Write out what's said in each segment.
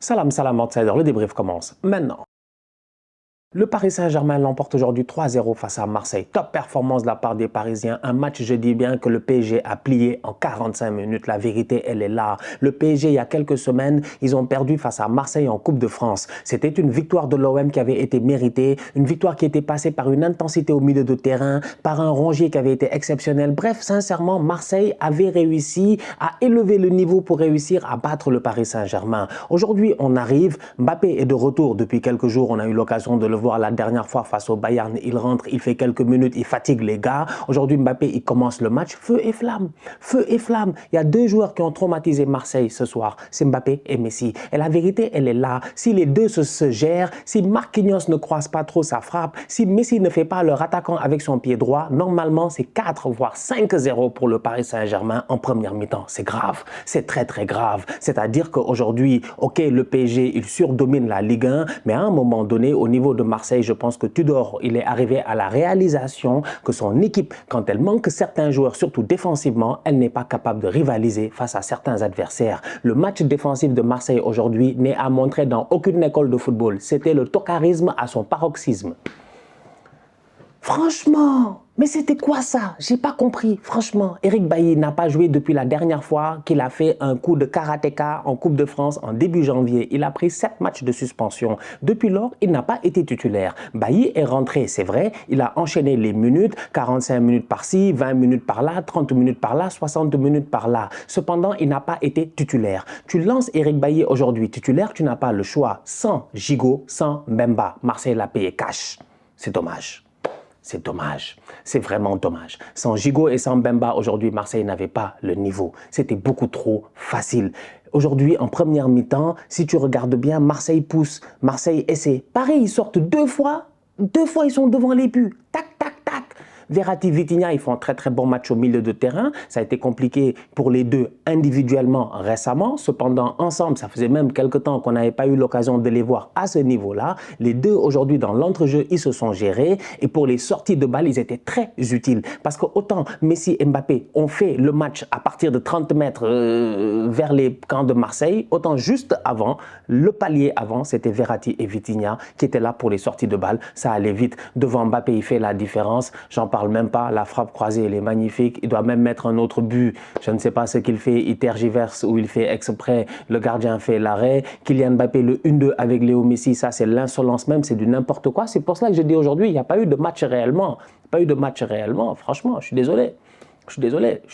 Salam, salam, outsider, le débrief commence maintenant. Le Paris Saint-Germain l'emporte aujourd'hui 3-0 face à Marseille. Top performance de la part des Parisiens. Un match, je dis bien, que le PSG a plié en 45 minutes. La vérité, elle est là. Le PSG, il y a quelques semaines, ils ont perdu face à Marseille en Coupe de France. C'était une victoire de l'OM qui avait été méritée. Une victoire qui était passée par une intensité au milieu de terrain, par un Rongier qui avait été exceptionnel. Bref, sincèrement, Marseille avait réussi à élever le niveau pour réussir à battre le Paris Saint-Germain. Aujourd'hui, on arrive. Mbappé est de retour depuis quelques jours. On a eu l'occasion de le voir la dernière fois face au Bayern, il rentre, il fait quelques minutes, il fatigue les gars. Aujourd'hui, Mbappé, il commence le match, feu et flamme, feu et flamme. Il y a deux joueurs qui ont traumatisé Marseille ce soir, c'est Mbappé et Messi. Et la vérité, elle est là. Si les deux se gèrent, si Marquinhos ne croise pas trop sa frappe, si Messi ne fait pas leur attaquant avec son pied droit, normalement, c'est 4 voire 5-0 pour le Paris Saint-Germain en première mi-temps. C'est grave, c'est très très grave. C'est-à-dire qu'aujourd'hui, ok, le PSG, il surdomine la Ligue 1, mais à un moment donné, au niveau de Marseille, je pense que Tudor, il est arrivé à la réalisation que son équipe, quand elle manque certains joueurs, surtout défensivement, elle n'est pas capable de rivaliser face à certains adversaires. Le match défensif de Marseille aujourd'hui n'est à montrer dans aucune école de football. C'était le tocarisme à son paroxysme. Franchement, mais c'était quoi ça? J'ai pas compris. Franchement, Eric Bailly n'a pas joué depuis la dernière fois qu'il a fait un coup de karatéka en Coupe de France en début janvier. Il a pris 7 matchs de suspension. Depuis lors, il n'a pas été titulaire. Bailly est rentré, c'est vrai. Il a enchaîné les minutes, 45 minutes par-ci, 20 minutes par-là, 30 minutes par-là, 60 minutes par-là. Cependant, il n'a pas été titulaire. Tu lances Eric Bailly aujourd'hui titulaire, tu n'as pas le choix. Sans Gigot, sans Mbemba. Marseille l'a payé cash. C'est dommage. C'est dommage, c'est vraiment dommage. Sans Gigot et sans Mbemba, aujourd'hui, Marseille n'avait pas le niveau. C'était beaucoup trop facile. Aujourd'hui, en première mi-temps, si tu regardes bien, Marseille pousse, Marseille essaie. Pareil, ils sortent deux fois, ils sont devant les buts. Tac, tac, tac. Verratti, Vitinha, ils font un très très bon match au milieu de terrain. Ça a été compliqué pour les deux individuellement récemment. Cependant, ensemble, ça faisait même quelques temps qu'on n'avait pas eu l'occasion de les voir à ce niveau-là. Les deux, aujourd'hui, dans l'entrejeu, ils se sont gérés. Et pour les sorties de balles, ils étaient très utiles. Parce que autant Messi et Mbappé ont fait le match à partir de 30 mètres vers les camps de Marseille, autant juste avant, le palier avant, c'était Verratti et Vitinha qui étaient là pour les sorties de balles. Ça allait vite. Devant Mbappé, il fait la différence. J'en parle même pas, la frappe croisée, elle est magnifique. Il doit même mettre un autre but. Je ne sais pas ce qu'il fait, il tergiverse ou il fait exprès. Le gardien fait l'arrêt. Kylian Mbappé, le 1-2 avec Léo Messi, ça c'est l'insolence même, c'est du n'importe quoi. C'est pour cela que je dis aujourd'hui, il n'y a pas eu de match réellement. Pas eu de match réellement, franchement, je suis désolé. Je suis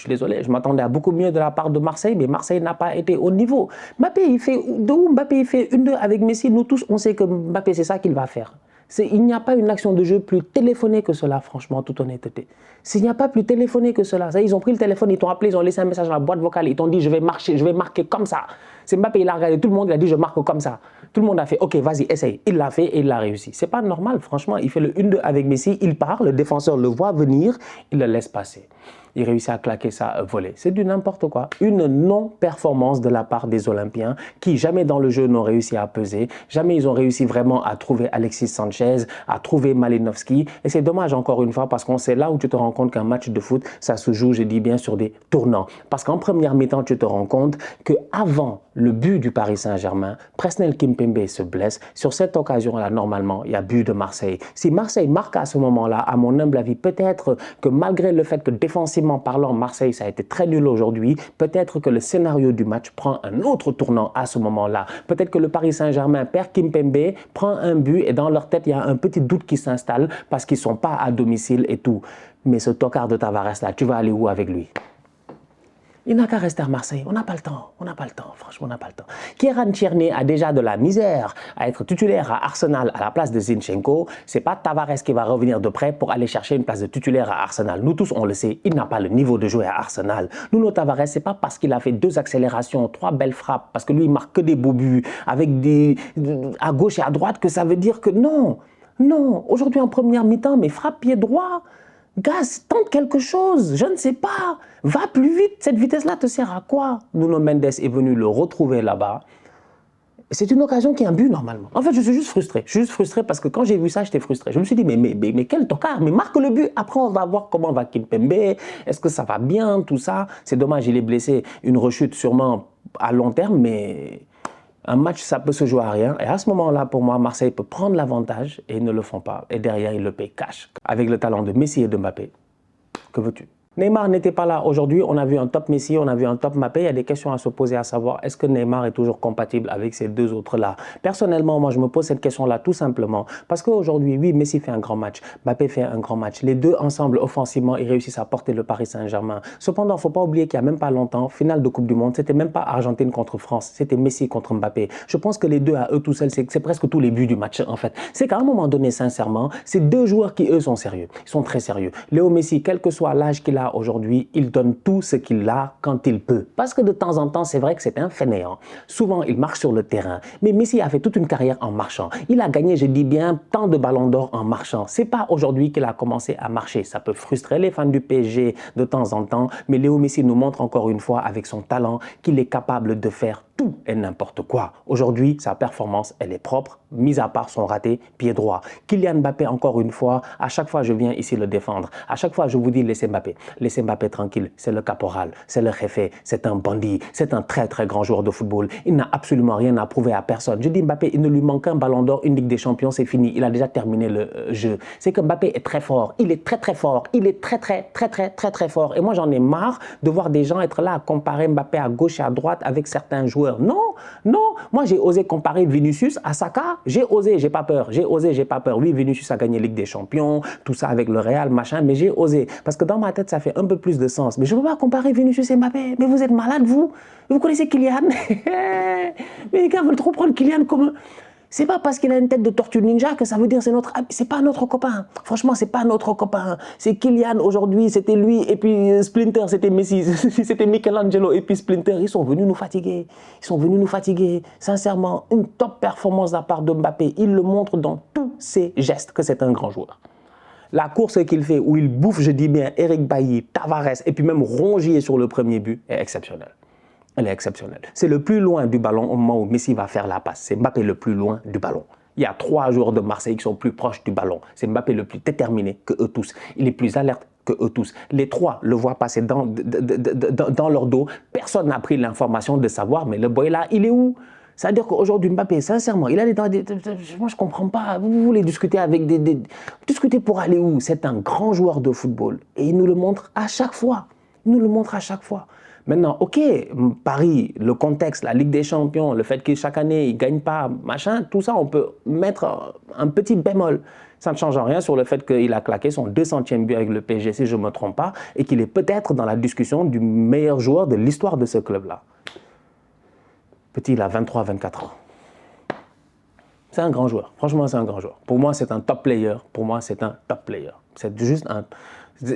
désolé. Je m'attendais à beaucoup mieux de la part de Marseille, mais Marseille n'a pas été au niveau. Mbappé, il fait de où Mbappé, il fait 1-2 avec Messi. Nous tous, on sait que Mbappé, c'est ça qu'il va faire. Il n'y a pas une action de jeu plus téléphonée que cela, franchement, en toute honnêteté. S'il n'y a pas plus téléphoné que cela, ça, ils ont pris le téléphone, ils t'ont appelé, ils ont laissé un message dans la boîte vocale, ils t'ont dit je vais marquer comme ça. C'est Mbappé, il a regardé tout le monde, il a dit je marque comme ça. Tout le monde a fait ok, vas-y, essaye. Il l'a fait et il l'a réussi. C'est pas normal, franchement. Il fait le 1-2 avec Messi, il part, le défenseur le voit venir, il le laisse passer. Il réussit à claquer sa volée. C'est du n'importe quoi. Une non-performance de la part des Olympiens qui jamais dans le jeu n'ont réussi à peser. Jamais ils ont réussi vraiment à trouver Alexis Sanchez, à trouver Malinovski. Et c'est dommage encore une fois parce qu'on sait là où tu te rends compte qu'un match de foot, ça se joue, je dis bien, sur des tournants. Parce qu'en première mi-temps, tu te rends compte qu'avant le but du Paris Saint-Germain, Presnel Kimpembe se blesse. Sur cette occasion-là, normalement, il y a but de Marseille. Si Marseille marque à ce moment-là, à mon humble avis, peut-être que malgré le fait que défensivement parlant, Marseille, ça a été très nul aujourd'hui, peut-être que le scénario du match prend un autre tournant à ce moment-là. Peut-être que le Paris Saint-Germain perd Kimpembe, prend un but et dans leur tête, il y a un petit doute qui s'installe parce qu'ils ne sont pas à domicile et tout. Mais ce tocard de Tavares-là, tu vas aller où avec lui? Il n'a qu'à rester à Marseille. On n'a pas le temps. On n'a pas le temps. Franchement, on n'a pas le temps. Kieran Tierney a déjà de la misère à être titulaire à Arsenal à la place de Zinchenko. C'est pas Tavares qui va revenir de près pour aller chercher une place de titulaire à Arsenal. Nous tous, on le sait, il n'a pas le niveau de jouer à Arsenal. Nuno Tavares, c'est pas parce qu'il a fait 2 accélérations, 3 belles frappes, parce que lui, il marque que des beaux buts avec des à gauche et à droite que ça veut dire que non. Non. Aujourd'hui, en première mi-temps, mais frappe pied droit. Gaz, tente quelque chose, je ne sais pas. Va plus vite, cette vitesse-là te sert à quoi? Nuno Mendes est venu le retrouver là-bas. C'est une occasion qui est un but normalement. En fait, je suis juste frustré. Je suis juste frustré parce que quand j'ai vu ça, j'étais frustré. Je me suis dit, mais quel tocard, mais marque le but. Après, on va voir comment va Kimpembe. Est-ce que ça va bien, tout ça? C'est dommage, il est blessé. Une rechute sûrement à long terme, mais Un match, ça peut se jouer à rien. Et à ce moment-là, pour moi, Marseille peut prendre l'avantage et ils ne le font pas. Et derrière, ils le payent cash. Avec le talent de Messi et de Mbappé, que veux-tu? Neymar n'était pas là aujourd'hui, on a vu un top Messi, on a vu un top Mbappé, il y a des questions à se poser à savoir, est-ce que Neymar est toujours compatible avec ces deux autres-là? Personnellement, moi je me pose cette question-là tout simplement parce qu'aujourd'hui, oui, Messi fait un grand match, Mbappé fait un grand match, les deux ensemble offensivement, ils réussissent à porter le Paris Saint-Germain. Cependant, il ne faut pas oublier qu'il n'y a même pas longtemps, finale de Coupe du Monde, c'était même pas Argentine contre France, c'était Messi contre Mbappé. Je pense que les deux à eux tout seuls, c'est presque tous les buts du match en fait. C'est qu'à un moment donné, sincèrement, c'est deux joueurs qui eux sont sérieux, ils sont très sérieux. Léo Messi, quel que soit l'âge qu'il a aujourd'hui, il donne tout ce qu'il a quand il peut. Parce que de temps en temps, c'est vrai que c'est un fainéant. Souvent, il marche sur le terrain. Mais Messi a fait toute une carrière en marchant. Il a gagné, je dis bien, tant de ballons d'or en marchant. C'est pas aujourd'hui qu'il a commencé à marcher. Ça peut frustrer les fans du PSG de temps en temps, mais Léo Messi nous montre encore une fois, avec son talent, qu'il est capable de faire tout et n'importe quoi. Aujourd'hui, sa performance, elle est propre, mis à part son raté, pied droit. Kylian Mbappé, encore une fois, à chaque fois je viens ici le défendre. À chaque fois je vous dis laissez Mbappé tranquille, c'est le caporal, c'est le jefe, c'est un bandit, c'est un très très grand joueur de football. Il n'a absolument rien à prouver à personne. Je dis Mbappé, il ne lui manque qu'un ballon d'or, une Ligue des Champions, c'est fini. Il a déjà terminé le jeu. C'est que Mbappé est très fort, il est très très fort, il est très fort. Et moi j'en ai marre de voir des gens être là à comparer Mbappé à gauche et à droite avec certains joueurs. Non, non, moi j'ai osé comparer Vinicius à Saka, j'ai osé, j'ai pas peur, j'ai osé, j'ai pas peur. Oui, Vinicius a gagné Ligue des Champions, tout ça avec le Real, machin, mais j'ai osé, parce que dans ma tête ça fait un peu plus de sens. Mais je ne peux pas comparer Vinicius et Mbappé, mais vous êtes malade vous? Vous connaissez Kylian? Mais les gars veulent trop prendre Kylian comme... C'est pas parce qu'il a une tête de tortue ninja que ça veut dire c'est pas notre copain. Franchement, c'est pas notre copain. C'est Kylian aujourd'hui, c'était lui, et puis Splinter, c'était Messi, c'était Michelangelo, et puis Splinter, ils sont venus nous fatiguer. Ils sont venus nous fatiguer. Sincèrement, une top performance de la part de Mbappé. Il le montre dans tous ses gestes que c'est un grand joueur. La course qu'il fait, où il bouffe, je dis bien, Eric Bailly, Tavares, et puis même Rongier sur le premier but, est exceptionnelle. Elle est exceptionnelle. C'est le plus loin du ballon au moment où Messi va faire la passe. C'est Mbappé le plus loin du ballon. Il y a 3 joueurs de Marseille qui sont plus proches du ballon. C'est Mbappé le plus déterminé que eux tous. Il est plus alerte que eux tous. Les 3 le voient passer dans leur dos. Personne n'a pris l'information de savoir, mais le boy là, il est où? C'est-à-dire qu'aujourd'hui, Mbappé, sincèrement, il est dans des... Moi, je ne comprends pas. Vous voulez discuter avec discuter pour aller où? C'est un grand joueur de football. Et il nous le montre à chaque fois. Il nous le montre à chaque fois. Maintenant, ok, Paris, le contexte, la Ligue des Champions, le fait que chaque année, il ne gagne pas, machin, tout ça, on peut mettre un petit bémol. Ça ne change rien sur le fait qu'il a claqué son 200e but avec le PSG, si je ne me trompe pas, et qu'il est peut-être dans la discussion du meilleur joueur de l'histoire de ce club-là. Petit, il a 23-24 ans. C'est un grand joueur. Franchement, c'est un grand joueur. Pour moi, c'est un top player. Pour moi, c'est un top player. C'est juste un...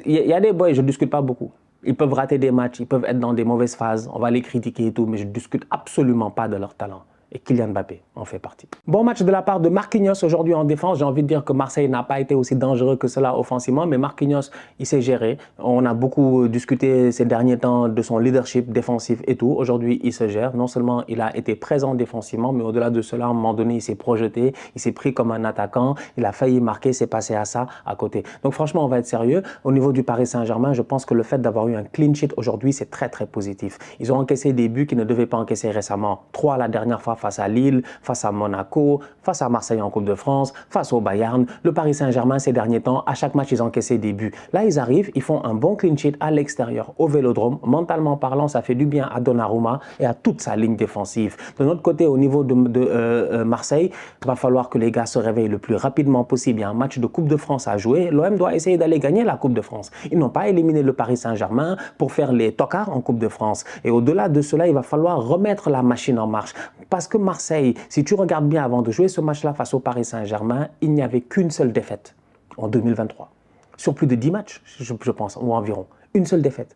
Il y a des boys, je ne discute pas beaucoup. Ils peuvent rater des matchs, ils peuvent être dans des mauvaises phases, on va les critiquer et tout, mais je ne discute absolument pas de leur talent. Et Kylian Mbappé en fait partie. Bon match de la part de Marquinhos aujourd'hui en défense. J'ai envie de dire que Marseille n'a pas été aussi dangereux que cela offensivement, mais Marquinhos, il s'est géré. On a beaucoup discuté ces derniers temps de son leadership défensif et tout. Aujourd'hui, il se gère. Non seulement il a été présent défensivement, mais au-delà de cela, à un moment donné, il s'est projeté, il s'est pris comme un attaquant, il a failli marquer, c'est passé à ça à côté. Donc franchement, on va être sérieux. Au niveau du Paris Saint-Germain, je pense que le fait d'avoir eu un clean sheet aujourd'hui, c'est très très positif. Ils ont encaissé des buts qu'ils ne devaient pas encaisser récemment. 3 la dernière fois face à Lille, face à Monaco, face à Marseille en Coupe de France, face au Bayern. Le Paris Saint-Germain, ces derniers temps, à chaque match, ils encaissaient des buts. Là, ils arrivent, ils font un bon clean sheet à l'extérieur, au Vélodrome. Mentalement parlant, ça fait du bien à Donnarumma et à toute sa ligne défensive. De notre côté, au niveau de Marseille, il va falloir que les gars se réveillent le plus rapidement possible. Il y a un match de Coupe de France à jouer. L'OM doit essayer d'aller gagner la Coupe de France. Ils n'ont pas éliminé le Paris Saint-Germain pour faire les tocards en Coupe de France. Et au-delà de cela, il va falloir remettre la machine en marche. Parce que Marseille, si tu regardes bien avant de jouer ce match-là face au Paris Saint-Germain, il n'y avait qu'une seule défaite en 2023. Sur plus de 10 matchs, je pense, ou environ. Une seule défaite.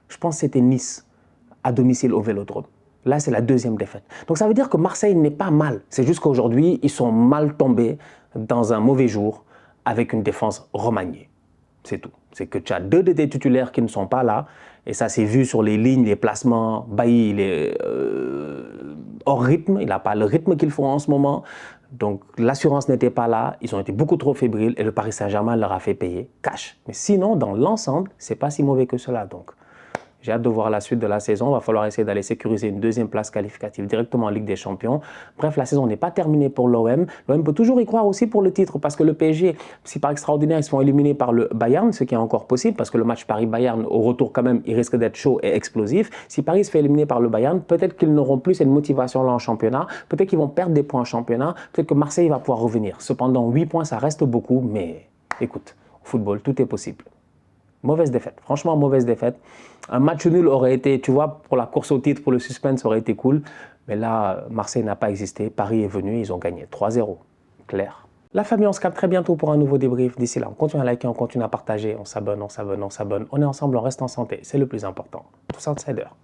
Je pense que c'était Nice, à domicile au Vélodrome. Là, c'est la 2e défaite. Donc ça veut dire que Marseille n'est pas mal. C'est juste qu'aujourd'hui, ils sont mal tombés dans un mauvais jour avec une défense remaniée. C'est tout. C'est que tu as 2 de tes titulaires qui ne sont pas là. Et ça s'est vu sur les lignes, les placements. Bailly, il est hors rythme. Il n'a pas le rythme qu'il faut en ce moment. Donc l'assurance n'était pas là. Ils ont été beaucoup trop fébriles. Et le Paris Saint-Germain leur a fait payer cash. Mais sinon, dans l'ensemble, ce n'est pas si mauvais que cela. Donc J'ai hâte de voir la suite de la saison. Il va falloir essayer d'aller sécuriser une deuxième place qualificative directement en Ligue des Champions. Bref, la saison n'est pas terminée pour l'OM. L'OM peut toujours y croire aussi pour le titre parce que le PSG, si par extraordinaire, ils se font éliminer par le Bayern, ce qui est encore possible parce que le match Paris-Bayern, au retour quand même, il risque d'être chaud et explosif. Si Paris se fait éliminer par le Bayern, peut-être qu'ils n'auront plus cette motivation-là en championnat. Peut-être qu'ils vont perdre des points en championnat. Peut-être que Marseille va pouvoir revenir. Cependant, 8 points, ça reste beaucoup. Mais écoute, au football, tout est possible. Mauvaise défaite, franchement mauvaise défaite. Un match nul aurait été, tu vois, pour la course au titre, pour le suspense, ça aurait été cool. Mais là, Marseille n'a pas existé. Paris est venu, ils ont gagné 3-0. Clair. La famille, on se capte très bientôt pour un nouveau débrief. D'ici là, on continue à liker, on continue à partager, on s'abonne. On est ensemble, on reste en santé. C'est le plus important. Tous outsiders.